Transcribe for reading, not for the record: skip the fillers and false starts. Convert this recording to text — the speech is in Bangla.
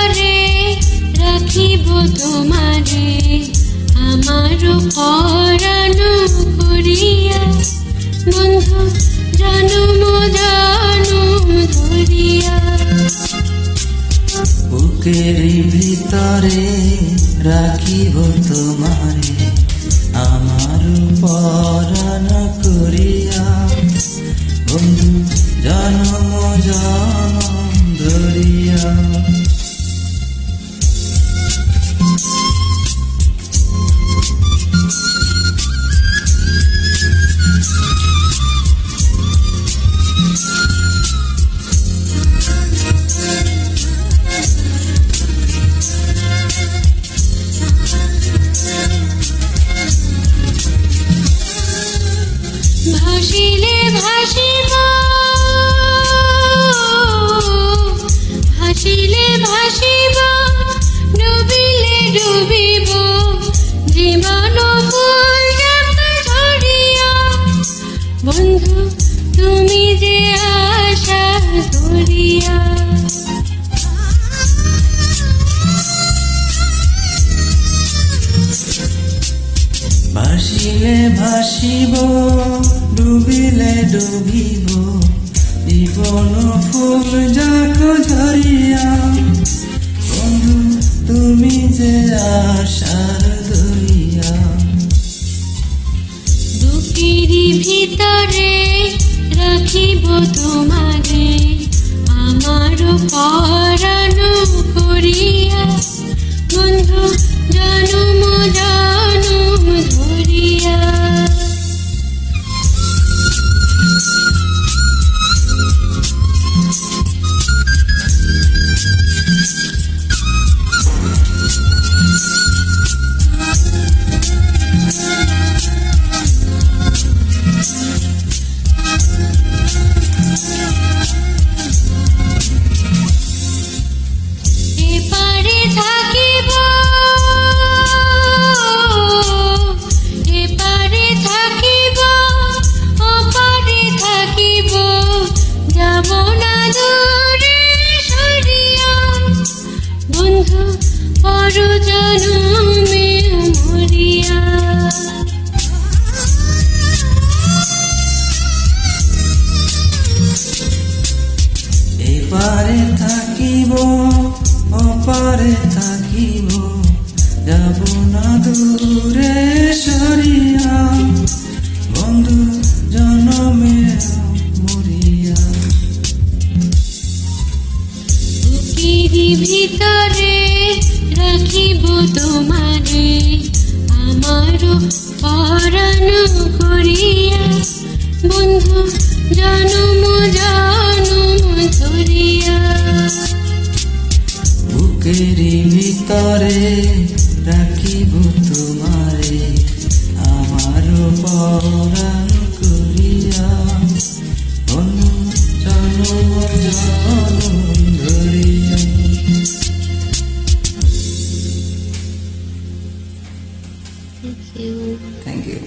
ভিতরে রাখিব তোমারে আমার পরাণ করিয়া বন্ধু জনম জনম ধরিয়া। বুকের ভিতরে রাখিব তোমারে আমার পরাণ করিয়া বন্ধু জনম জনম ধরিয়া। ভাসিলে ভাসিব ভাসিলে ভাসিব ডুবিলে ডুবিব জীবন ফুল যেমন ঝরিয়া বন্ধু তুমি যে আশা ধরিয়া। ভাসিলে ভাসিব ডুবিলে ডুবিব জীবন ফুল যাক ঝরিয়া বন্ধু তুমি যে আশার ধরিয়া। বুকের ভিতরে রাখিব তোমারে আমার পরাণ করিয়া বন্ধু জনম জনম ধরিয়া। এপারে থাকিব এপারে থাকিব ওপারে থাকিব যাব না দূরে সরিয়া বন্ধু পর জনমে মরিয়া। এপারে থাকিব ওপারে থাকিব যাব না দূরে সরিয়া বন্ধু জনমে মরিয়া। বুকের ভিতরে রাখিব তোমারে আমার পরাণ করিয়া বন্ধু জনম জনম ধরিয়া। বুকের ভিতরে রাখিব তোমারে আমার পরাণ করিয়া বন্ধু জনম জনম ধরিয়া। Thank you. Thank you.